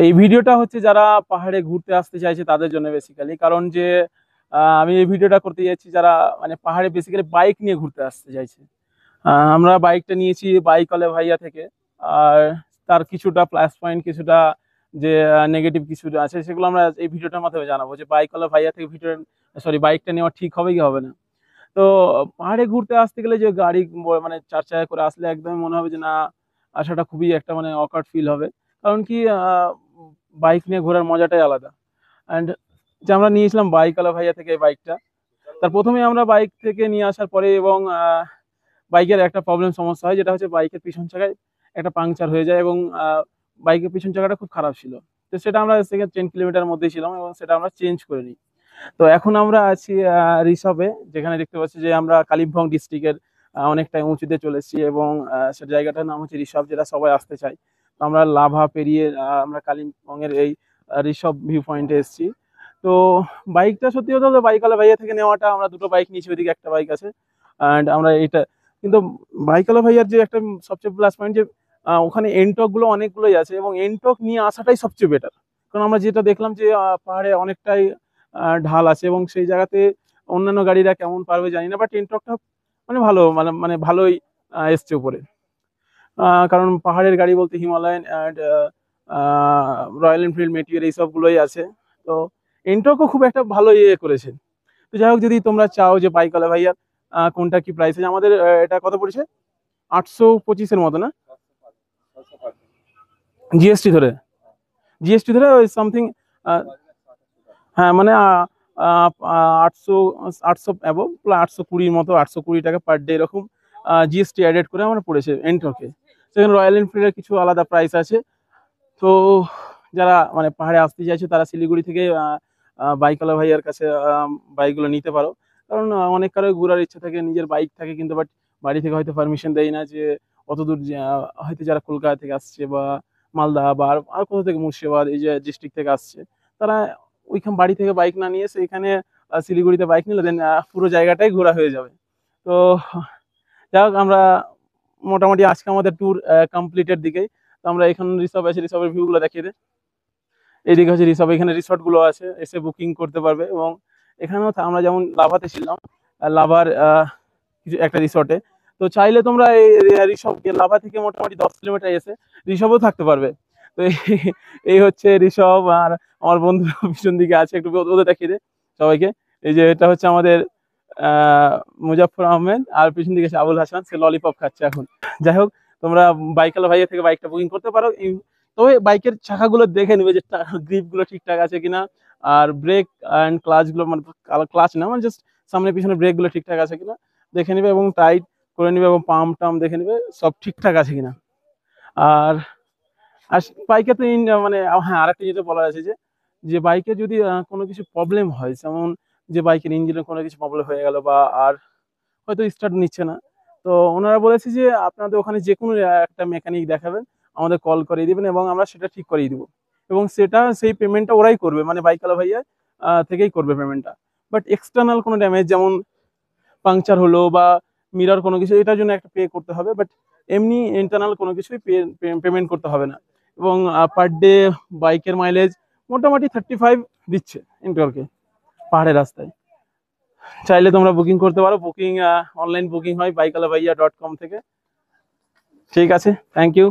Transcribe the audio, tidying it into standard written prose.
এই ভিডিওটা হচ্ছে যারা পাহাড়ে ঘুরতে আসতে চাইছে তাদের জন্য বেসিক্যালি, কারণ যে আমি এই ভিডিওটা করতে যাচ্ছি যারা মানে পাহাড়ে বেসিক্যালি বাইক নিয়ে ঘুরতে আসতে চাইছে। আমরা বাইকটা নিয়েছি বাইকওয়ালা ভাইয়া থেকে। আর তার কিছুটা প্লাস পয়েন্ট, কিছুটা যে নেগেটিভ কিছু আছে সেগুলো আমরা এই ভিডিওটার মাধ্যমে জানাবো, যে বাইকওয়ালা ভাইয়া থেকে বাইকটা নেওয়া ঠিক হবে কি হবে না। তো পাহাড়ে ঘুরতে আসতে গেলে যে গাড়ি মানে 4 চাকা করে আসলে একদমই মনে হবে যে না, আসাটা খুবই একটা মানে অকওয়ার্ড ফিল হবে। কারণ কি বাইক নিয়ে ঘোরার মজাটাই আলাদা। অ্যান্ড যে আমরা নিয়েছিলাম বাইকওয়ালা ভাইয়া থেকে এই বাইকটা, তার প্রথমে আমরা বাইক থেকে নিয়ে আসার পরে এবং বাইকের একটা প্রবলেম সমস্যা হয়, যেটা হচ্ছে বাইকের পিছন চাকায় একটা পাংচার হয়ে যায়, এবং বাইকের পিছন চাকাটা খুব খারাপ ছিল। তো সেটা আমরা সেখানে 10 কিলোমিটার মধ্যেই ছিলাম এবং সেটা আমরা চেঞ্জ করে নিই। তো এখন আমরা আছি রিসবে, যেখানে দেখতে পাচ্ছি যে আমরা কালিম্পং ডিস্ট্রিক্টের অনেকটা উঁচুতে চলে এসেছি, এবং সে জায়গাটার নাম হচ্ছে রিসব, যেটা সবাই আসতে চায়। তো আমরা লাভা পেরিয়ে আমরা কালিম্পং এর এই রিসব ভিউ পয়েন্টে এসেছি। তো বাইকটা সত্যি কথা বলতে বাইকওয়ালা ভাইয়া থেকে নেওয়াটা, আমরা দুটো বাইক নিয়েছি, ওইদিকে একটা বাইক আছে অ্যান্ড আমরা এইটা। কিন্তু বাইকওয়ালা ভাইয়ার যে একটা সবচেয়ে প্লাস পয়েন্ট, যে ওখানে এনটক গুলো অনেকগুলোই আছে, এবং এনটক নিয়ে আসাটাই সবচেয়ে বেটার। কারণ আমরা যেটা দেখলাম যে পাহাড়ে অনেকটাই ঢাল আছে, এবং সেই জায়গাতে অন্যান্য গাড়িরা কেমন পারবে জানি না, বাট এনটকটা মানে ভালো, মানে মানে ভালোই এসছে উপরে। কারণ পাহাড়ের গাড়ি বলতে Himalayan and royal Enfield Meteor এইসব গুলোই আছে। তো এনটকও খুব একটা ভালো ইয়ে করেছে। তো যাই হোক, যদি তোমরা চাও যে বাইকওয়ালা ভাইয়ার কোনটা কি প্রাইস আছে, আমাদের এটা কত পড়েছে, 825-এর মতো না, জিএসটি ধরে? জিএসটি ধরে ওই সামথিং। হ্যাঁ মানে 800, 800 অ্যাবভ, 820 মতো, 820 টাকা পার ডে এরকম জিএসটি অ্যাডেড করে আমার পড়েছে এনটকে। সেখানে রয়্যাল এনফিল্ডের কিছু আলাদা প্রাইস আছে। তো যারা মানে পাহাড়ে আসতে চাইছে তারা শিলিগুড়ি থেকে বাইকওয়ালা ভাইয়ার কাছে বাইকগুলো নিতে পারো। কারণ অনেক কারো ঘোরার ইচ্ছা থাকে, নিজের বাইক থাকে, কিন্তু বাট বাড়ি থেকে হয়তো পারমিশন দেয় না যে অত দূর হয়তো যারা কলকাতা থেকে আসছে বা মালদা বা আর কোথা থেকে মুর্শিদাবাদ এই যে ডিস্ট্রিক্ট থেকে আসছে, তারা ওইখান বাড়ি থেকে বাইক না নিয়ে এসে এখানে শিলিগুড়িতে বাইক নিলে দেন পুরো জায়গাটাই ঘোরা হয়ে যাবে। তো যাই হোক, আমরা মোটামুটি আজকে আমাদের ট্যুর কমপ্লিটের দিকেই। তো আমরা এখানে রিসর্ট আছে, রিসর্টের ভিউ গুলো দেখিয়ে দিই। এইদিকে হচ্ছে রিসর্ট, এখানে রিসর্ট গুলো আছে, এসে বুকিং করতে পারবে। এবং এখানেও আমরা যেমন লাভাতে ছিলাম, লাভার কিছু একটা রিসর্টে, তো চাইলে তোমরা এই রিসর্ট লাভা থেকে মোটামুটি 10 কিলোমিটার এসে রিসর্টেও থাকতে পারবে। তো এই হচ্ছে রিসর্ট। আর আমার বন্ধু পিছন দিকে আছে, একটু ওদের দেখিয়ে দে সবাইকে। এই যে এটা হচ্ছে আমাদের মুজাফফর আহমেদ, আর পিছন দিকে আছে আবুল হাসান, সে ললিপপ খাচ্ছে এখন। যাই হোক, তোমরা বাইকওয়ালা ভাইয়া থেকে বাইকটা বুকিং করতে পারো। তবে বাইকের চাকাগুলো দেখে নিবে যে গ্রিপ গুলো ঠিকঠাক আছে কিনা, আর ব্রেক অ্যান্ড ক্লাচ গুলো, মানে ক্লাচ না, মানে জাস্ট সামনে পিছনে ব্রেক গুলো ঠিকঠাক আছে কিনা দেখে নিবে, এবং টাইট করে নিবে, এবং পাম্প টাম দেখে নিবে সব ঠিকঠাক আছে কিনা। আর আর বাইকে তো মানে হ্যাঁ, আরেকটা যেটা বলার আছে, যে যে বাইকে যদি কোনো কিছু প্রবলেম হয়, যেমন যে বাইকের ইঞ্জিনের কোনো কিছু প্রবলেম হয়ে গেল, বা আর হয়তো স্টার্ট নিচ্ছে না, তো ওনারা বলেছে যে আপনাদের ওখানে যে কোনো একটা মেকানিক দেখাবেন, আমাদের কল করিয়ে দিবেন, এবং আমরা সেটা ঠিক করিয়ে দিব। এবং সেটা সেই পেমেন্টটা ওরাই করবে, মানে বাইকওয়ালা ভাইয়া থেকেই করবে পেমেন্টটা। বাট এক্সটার্নাল কোনো ড্যামেজ, যেমন পাংচার হলো বা মিরর কোনো কিছু, এটার জন্য একটা পে করতে হবে। বাট এমনি ইন্টারনাল কোনো কিছুই পেমেন্ট করতে হবে না। এবং পার ডে বাইকের মাইলেজ মোটামুটি 35 দিচ্ছে ইন্টারকে পাহাড়ের রাস্তায়। চাইলে তোমরা বুকিং করতে পারো, বুকিং অনলাইন বুকিং হয় বাইকওয়ালা ভাইয়া .com থেকে। ঠিক আছে, থ্যাংক ইউ।